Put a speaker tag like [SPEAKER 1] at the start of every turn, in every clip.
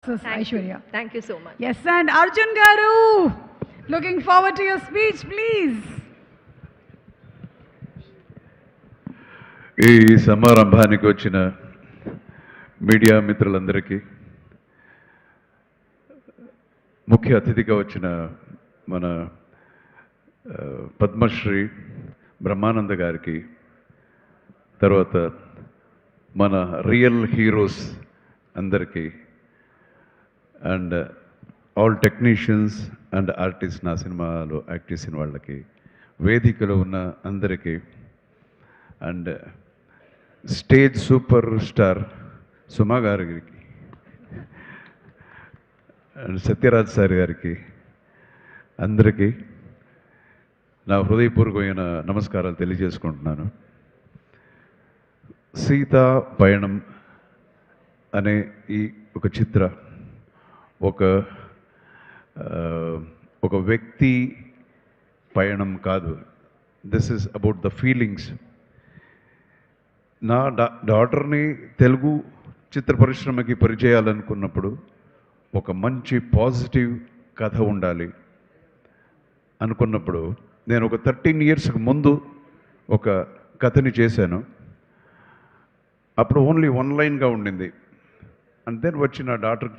[SPEAKER 1] Aishwarya.
[SPEAKER 2] Thank you so much.
[SPEAKER 1] Yes, and Arjun Garu, looking forward to your speech, please.
[SPEAKER 3] ఈ సమారంభానికి వచ్చిన media మిత్రులందరికీ, ముఖ్య అతిథిగా వచ్చిన మన పద్మశ్రీ బ్రహ్మానంద గారికి, తర్వాత మన రియల్ హీరోస్ అందరికీ, and all technicians and artist, నా సినిమాలో యాక్ట్ చేసిన వాళ్ళకి, వేదికలో ఉన్న అందరికీ, అండ్ స్టేజ్ సూపర్ స్టార్ సుమా గారికి అండ్ సత్యరాజ్ సార్ గారికి, అందరికీ నా హృదయపూర్వకమైన నమస్కారాలు తెలియజేసుకుంటున్నాను. సీతా పయణం అనే ఈ ఒక చిత్ర ఒక వ్యక్తి పయణం కాదు. This is about the feelings. నా డాటర్ని తెలుగు చిత్ర పరిశ్రమకి పరిచయాలనుకున్నప్పుడు ఒక మంచి పాజిటివ్ కథ ఉండాలి అనుకున్నప్పుడు, నేను ఒక 13 ఇయర్స్కి ముందు ఒక కథని చేశాను. అప్పుడు ఓన్లీ 1 లైన్గా ఉండింది. అండ్ దెన్ వచ్చి నా డాక్టర్కి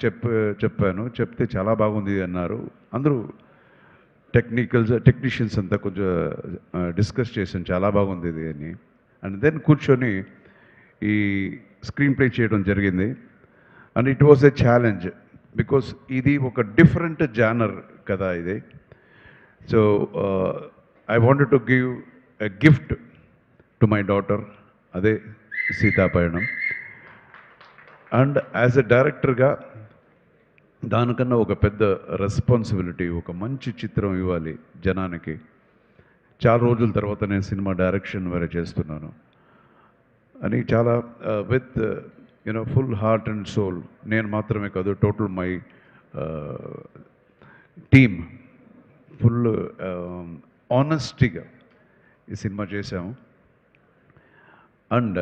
[SPEAKER 3] చెప్పాను. చెప్తే చాలా బాగుంది అన్నారు. అందరూ టెక్నీషియన్స్ అంతా కొంచెం డిస్కస్ చేశాను, చాలా బాగుంది ఇది అని. అండ్ దెన్ కూర్చొని ఈ స్క్రీన్ ప్లే చేయడం జరిగింది. And it was a challenge, because ఇది ఒక డిఫరెంట్ జానర్ కదా ఇది. So I wanted to give a gift to my daughter, అదే సీతాపయణం. అండ్ యాజ్ ఎ డైరెక్టర్గా దానికన్నా ఒక పెద్ద రెస్పాన్సిబిలిటీ, ఒక మంచి చిత్రం ఇవ్వాలి జనానికి. చాలా రోజుల తర్వాత నేను సినిమా డైరెక్షన్ వేరే చేస్తున్నాను అని చాలా with full heart and soul, నేను మాత్రమే కాదు, టోటల్ మై టీమ్ ఫుల్ ఆనెస్టీగా ఈ సినిమా చేశాము. అండ్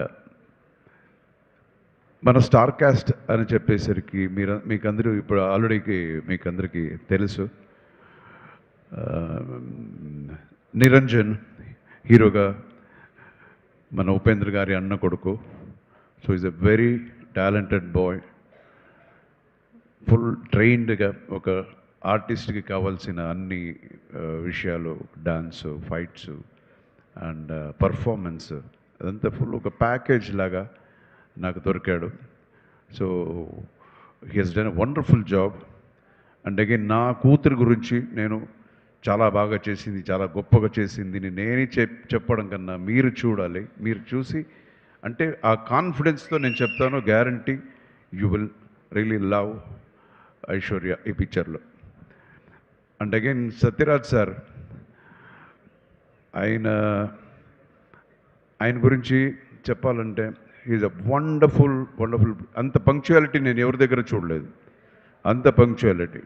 [SPEAKER 3] మన స్టార్ కాస్ట్ అని చెప్పేసరికి మీకందరూ ఇప్పుడు ఆల్రెడీ మీకందరికీ తెలుసు. నిరంజన్ హీరోగా, మన ఉపేంద్ర గారి అన్న కొడుకు. So is a very talented boy, full ట్రైన్డ్గా ఒక ఆర్టిస్ట్కి కావాల్సిన అన్ని విషయాలు, డాన్సు, ఫైట్స్ అండ్ పర్ఫార్మెన్స్, అదంతా ఫుల్ ఒక ప్యాకేజ్ లాగా నాకు దొరికాడు. So he has done a wonderful job. And again నా కూతురు గురించి నేను చాలా బాగా చేసింది, చాలా గొప్పగా చేసింది నేనే చెప్పడం కన్నా మీరు చూడాలి. మీరు చూసి, అంటే ఆ కాన్ఫిడెన్స్తో నేను చెప్తాను, guarantee you will really love Aishwarya ఈ పిక్చర్లో. అండ్ అగైన్ సత్యరాజ్ సార్, ఆయన గురించి చెప్పాలంటే ఈజ్ అ వండర్ఫుల్. అంత పంక్చువాలిటీ నేను ఎవరి దగ్గర చూడలేదు. అంత పంక్చువాలిటీ,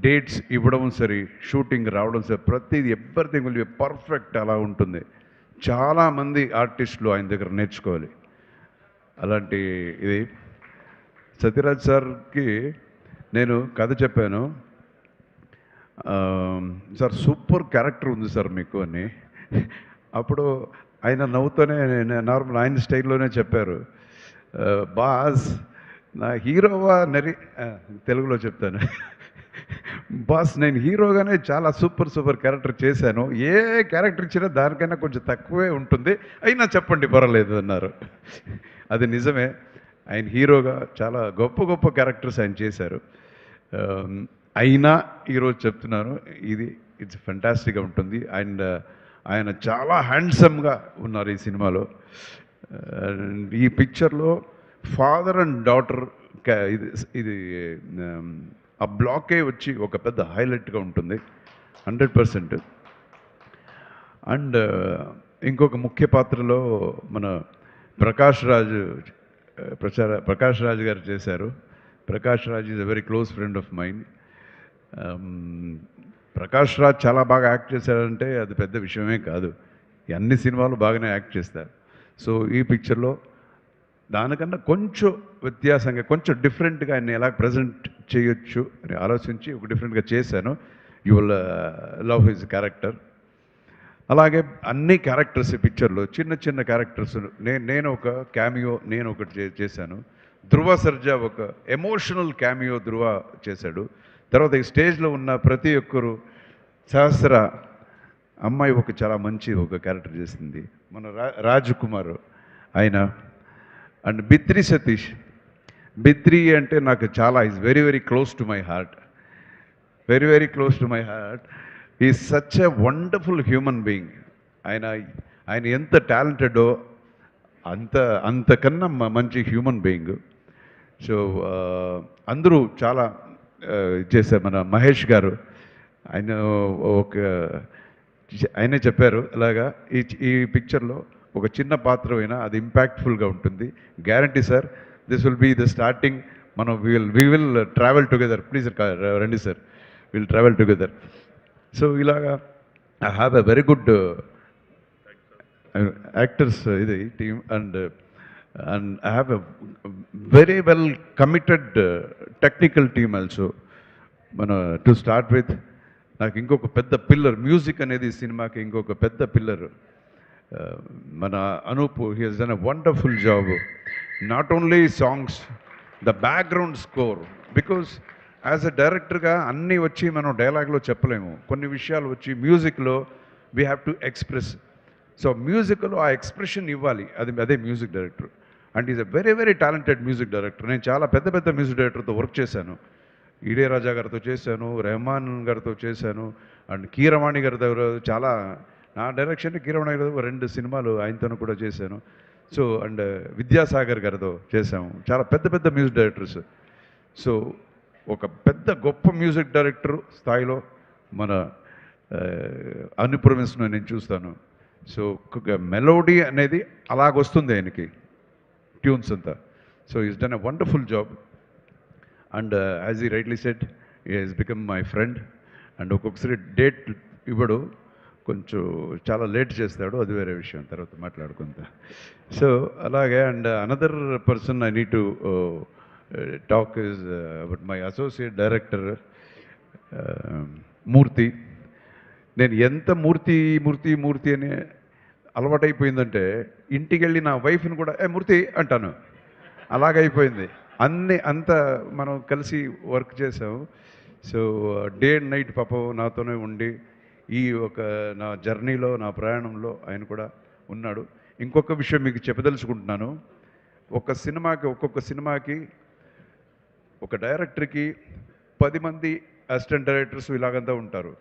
[SPEAKER 3] డేట్స్ ఇవ్వడం సరే, షూటింగ్ రావడం సరే, ప్రతిదీ ఎవ్రీథింగ్ విల్ బి పర్ఫెక్ట్. అలా ఉంటుంది. చాలామంది ఆర్టిస్టులు ఆయన దగ్గర నేర్చుకోవాలి. అలాంటి ఇది సత్యరాజ్ సార్కి నేను కథ చెప్పాను. సార్ సూపర్ క్యారెక్టర్ ఉంది సార్ మీకు అని. అప్పుడు ఆయన నవ్వుతూనే, నార్మల్ ఆయన స్టైల్లోనే చెప్పారు, బాస్ నా హీరోవా తెలుగులో చెప్తాను, బాస్ నేను హీరోగానే చాలా సూపర్ క్యారెక్టర్ చేశాను, ఏ క్యారెక్టర్ ఇచ్చినా దానికైనా కొంచెం తక్కువే ఉంటుంది, అయినా చెప్పండి పర్వాలేదు అన్నారు. అది నిజమే. ఆయన హీరోగా చాలా గొప్ప క్యారెక్టర్స్ ఆయన చేశారు. అయినా ఈరోజు చెప్తున్నాను, ఇట్స్ ఫెంటాస్టిక్గా ఉంటుంది. అండ్ ఆయన చాలా హ్యాండ్సమ్గా ఉన్నారు ఈ సినిమాలో. ఈ పిక్చర్లో ఫాదర్ అండ్ డాటర్ ఇది ఆ బ్లాకే వచ్చి ఒక పెద్ద హైలైట్గా ఉంటుంది 100%. అండ్ ఇంకొక ముఖ్య పాత్రలో మన ప్రకాష్ రాజ్ గారు చేశారు. Prakash Raj is a very close friend of mind. Prakash Raj చాలా బాగా యాక్ట్ చేశారంటే అది పెద్ద విషయమే కాదు. అన్ని సినిమాలు బాగానే యాక్ట్ చేస్తారు. సో ఈ పిక్చర్లో దానికన్నా కొంచెం వ్యత్యాసంగా కొంచెం డిఫరెంట్గా ఆయన ఎలా ప్రజెంట్ చేయొచ్చు అని ఆలోచించి ఒక డిఫరెంట్గా చేశాను. You will love his character. అలాగే అన్ని క్యారెక్టర్స్ ఈ పిక్చర్లో చిన్న చిన్న క్యారెక్టర్స్ నేను ఒక క్యామియో నేను ఒకటి చేశాను. ధృవ సర్జా ఒక ఎమోషనల్ క్యామియో ధృవ చేశాడు. తర్వాత ఈ స్టేజ్లో ఉన్న ప్రతి ఒక్కరు సహస్ర అమ్మాయి ఒక చాలా మంచి ఒక క్యారెక్టర్ చేసింది. మన రాజ్ కుమార్ ఆయన అండ్ బిత్రి సతీష్. బిత్రి అంటే నాకు చాలా is very very close to my heart. Very very close to my heart. Is such a wonderful human being. ఆయన ఎంత టాలెంటెడో అంతకన్నా మంచి హ్యూమన్ బీయింగ్. సో అందరూ చాలా చేశారు. మన మహేష్ గారు ఆయన ఆయనే చెప్పారు అలాగా ఈ పిక్చర్లో ఒక చిన్న పాత్ర అయినా అది ఇంపాక్ట్ఫుల్గా ఉంటుంది. Guarantee sir, this will be the starting. మనం we will travel together. Please రండి sir, will travel together. So ఇలాగా I have a very good actors ఇది team and I have a very well committed technical team also. మన to start with నాకు ఇంకొక పెద్ద pillar music అనేది సినిమాకి ఇంకొక పెద్ద పిల్లర్ మన Anoop. He has done a wonderful job. Not only songs, the background score. Because as a డైరెక్టర్గా అన్నీ వచ్చి మనం డైలాగ్లో చెప్పలేము. కొన్ని విషయాలు వచ్చి మ్యూజిక్లో we have to express. So మ్యూజిక్లో ఆ ఎక్స్ప్రెషన్ ఇవ్వాలి. అదే music director. And is a very very talented music director. నేను చాలా పెద్ద పెద్ద మ్యూజిక్ డైరెక్టర్తో వర్క్ చేశాను. ఇళయరాజా గారితో చేశాను, రెహమాన్ గారితో చేశాను, అండ్ కీరవాణి గారి దగ్గర చాలా నా డైరెక్షన్ కీరవాణి గారి 2 సినిమాలు ఆయనతో కూడా చేశాను. సో అండ్ విద్యాసాగర్ గారితో చేశాము. చాలా పెద్ద పెద్ద మ్యూజిక్ డైరెక్టర్స్. సో ఒక పెద్ద గొప్ప మ్యూజిక్ డైరెక్టర్ స్థాయిలో మన అనుప్రమిస్తున్న నేను చూస్తాను. సో మెలోడీ అనేది అలాగొస్తుంది ఆయనకి, ట్యూన్స్ అంతా. So he's done a wonderful job. And as he rightly said, he has become my friend. And ఒక్కొక్కసారి డేట్ ఇవ్వడు, కొంచెం చాలా లేట్ చేస్తాడు, అది వేరే విషయం, తర్వాత మాట్లాడుకుంటా. సో అలాగే and another person I need to talk is about my associate director Murthy. నేను ఎంత మూర్తి మూర్తి మూర్తి అని అలవాటైపోయిందంటే ఇంటికి వెళ్ళి నా వైఫ్ని కూడా మూర్తి అంటాను. అలాగైపోయింది. అంత మనం కలిసి వర్క్ చేసాము. సో డే అండ్ నైట్ పాపం నాతోనే ఉండి ఈ నా జర్నీలో, నా ప్రయాణంలో ఆయన కూడా ఉన్నాడు. ఇంకొక విషయం మీకు చెప్పదలుచుకుంటున్నాను. ఒక్కొక్క సినిమాకి ఒక డైరెక్టర్కి 10 మంది అసిస్టెంట్ డైరెక్టర్స్ ఇలాగంతా ఉంటారు.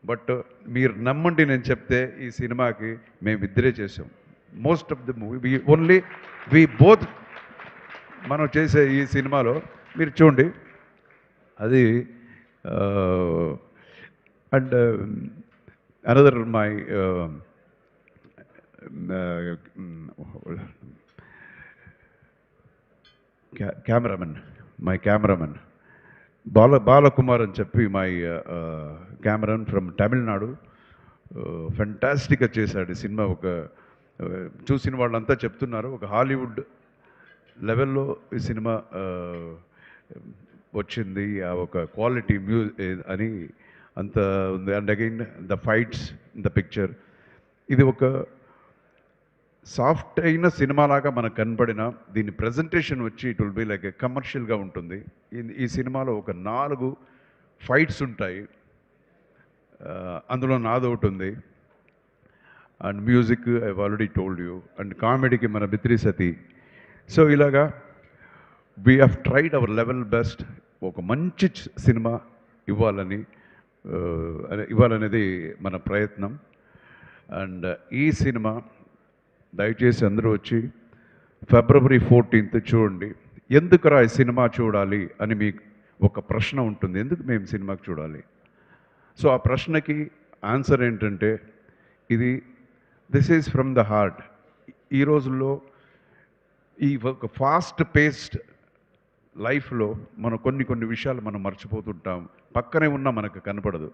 [SPEAKER 3] బట్ మీరు నమ్మండి, నేను చెప్తే ఈ సినిమాకి మేమిద్దరే చేసాం. Most of the movie only we both మనం చేసే ఈ సినిమాలో మీరు చూడండి అది. And another my cameraman Balakumar అని చెప్పి మై కెమెరామెన్ ఫ్రమ్ తమిళనాడు. ఫెంటాస్టిక్గా చేశాడు ఈ సినిమా. చూసిన వాళ్ళంతా చెప్తున్నారు ఒక హాలీవుడ్ లెవెల్లో ఈ సినిమా వచ్చింది, ఒక క్వాలిటీ అని అంత ఉంది. And again the fights in the picture, ఇది ఒక సాఫ్ట్ అయిన సినిమాలాగా మనకు కనపడిన దీని ప్రజెంటేషన్ వచ్చి ఇట్ విల్ బి లైక్ కమర్షియల్గా ఉంటుంది. ఈ సినిమాలో ఒక 4 ఫైట్స్ ఉంటాయి, అందులో నాదొకటి ఉంది. And music I already told you. And కామెడీకి మన బిత్రి సతీ. సో ఇలాగా we have tried our level best ఒక మంచి సినిమా ఇవ్వాలనేది మన ప్రయత్నం. అండ్ ఈ సినిమా దయచేసి అందరూ వచ్చి February 14th చూడండి. ఎందుకురా ఈ సినిమా చూడాలి అని మీకు ఒక ప్రశ్న ఉంటుంది, ఎందుకు మేము సినిమాకి చూడాలి? సో ఆ ప్రశ్నకి ఆన్సర్ ఏంటంటే this is from the heart. ఈ రోజుల్లో ఈ ఒక ఫాస్ట్ పేస్డ్ లైఫ్లో మనం కొన్ని విషయాలు మనం మర్చిపోతుంటాం, పక్కనే ఉన్నా మనకు కనపడదు.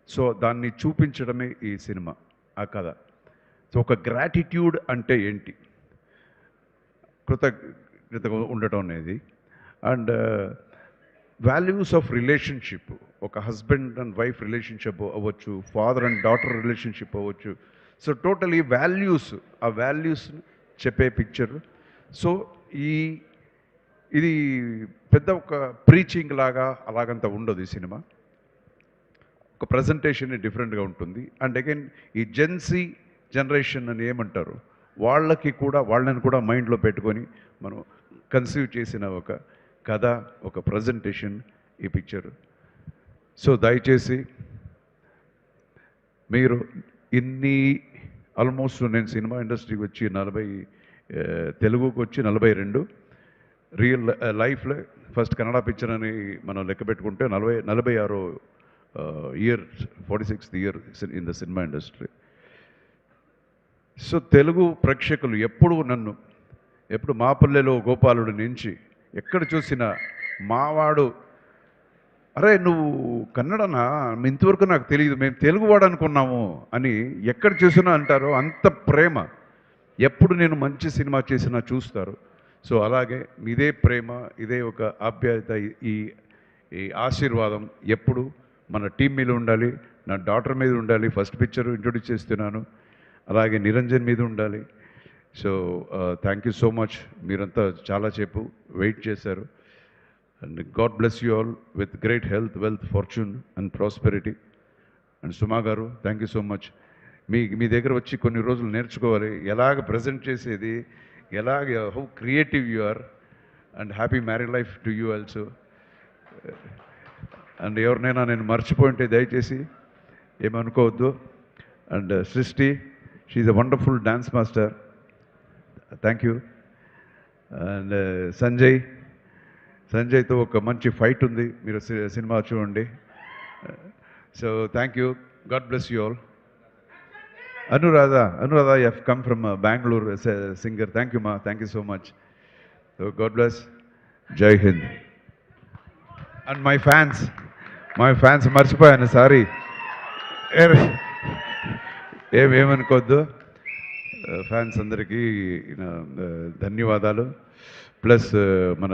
[SPEAKER 3] సో దాన్ని చూపించడమే ఈ సినిమా, ఆ కథ. సో ఒక గ్రాటిట్యూడ్ అంటే ఏంటి, ఉండటం అనేది. అండ్ వాల్యూస్ ఆఫ్ రిలేషన్షిప్, ఒక హస్బెండ్ అండ్ వైఫ్ రిలేషన్షిప్ అవ్వచ్చు, ఫాదర్ అండ్ డాటర్ రిలేషన్షిప్ అవ్వచ్చు. సో టోటలీ వాల్యూస్, ఆ వాల్యూస్ చెప్పే పిక్చర్. సో ఇది పెద్ద ఒక ప్రీచింగ్ లాగా అలాగంత ఉండదు ఈ సినిమా. ఒక ప్రజెంటేషన్ డిఫరెంట్గా ఉంటుంది. అండ్ అగైన్ ఈ జెన్సీ జనరేషన్ అని ఏమంటారు, వాళ్ళని కూడా మైండ్లో పెట్టుకొని మనం కన్సీవ్ చేసిన ఒక కథ, ఒక ప్రజెంటేషన్ ఈ పిక్చర్. సో దయచేసి మీరు ఆల్మోస్ట్ నేను సినిమా ఇండస్ట్రీకి వచ్చి తెలుగుకి వచ్చి 42, రియల్ లైఫ్లో ఫస్ట్ కన్నడ పిక్చర్ అని మనం లెక్క పెట్టుకుంటే 46 year, 46th year in the cinema industry. So Telugu ప్రేక్షకులు ఎప్పుడు మా పల్లెలో గోపాలుడి నుంచి ఎక్కడ చూసినా మావాడు, అరే నువ్వు కన్నడనా, ఇంతవరకు నాకు తెలియదు, మేము తెలుగువాడు అనుకున్నాము అని ఎక్కడ చూసినా అంటారు. అంత ప్రేమ. ఎప్పుడు నేను మంచి సినిమా చేసినా చూస్తారు. సో అలాగే ఇదే ప్రేమ, ఇదే ఒక ఆప్యాయత, ఈ ఆశీర్వాదం ఎప్పుడు మన టీం మీద ఉండాలి, నా డాటర్ మీద ఉండాలి. ఫస్ట్ పిక్చర్ ఇంట్రొడ్యూస్ చేస్తున్నాను, అలాగే నిరంజన్ మీద ఉండాలి. So thank you so much. మీరంతా చాలాసేపు వెయిట్ చేశారు. And God bless you all with great health, wealth, fortune and prosperity. And Suma గారు థ్యాంక్ యూ సో మచ్. మీ దగ్గర వచ్చి కొన్ని రోజులు నేర్చుకోవాలి ఎలాగ ప్రజెంట్ చేసేది, ఎలాగ how creative you are. And happy married life to you also. And ఎవరినైనా నేను మర్చిపోయింటే దయచేసి ఏమనుకోవద్దు. And Srishti, she is a wonderful dance master, thank you. And సంజయ్తో ఒక మంచి ఫైట్ ఉంది, మీరు సినిమా చూడండి. So thank you, God bless you all. Anuradha, you have come from Bangalore as a singer. Thank you, ma. Thank you so much. So God bless. Jai Hind. And my fans, మర్చిపోయాను, sorry. ఏమనుకోవద్దు. Fans అందరికీ ధన్యవాదాలు. Plus మన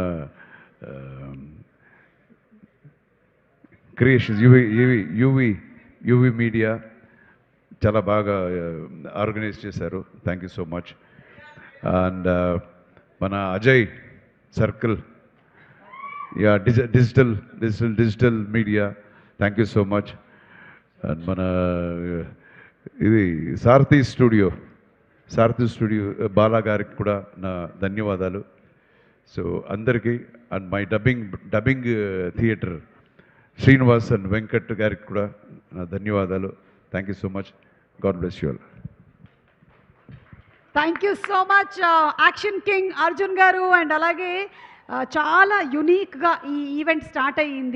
[SPEAKER 3] creations, UV media చాలా బాగా organise చేశారు. Thank you so much. And మన Ajay circle, digital media, thank you so much. And మన ఇది సారథి స్టూడియో బాలా గారికి కూడా నా ధన్యవాదాలు. సో అందరికీ. And my dubbing theatre Srinivas and Venkat గారికి కూడా నా ధన్యవాదాలు. Thank you so much. God bless you all.
[SPEAKER 1] Thank you so much action king Arjun గారు. అండ్ అలాగే చాలా యునీక్గా ఈ ఈవెంట్ స్టార్ట్ అయ్యింది.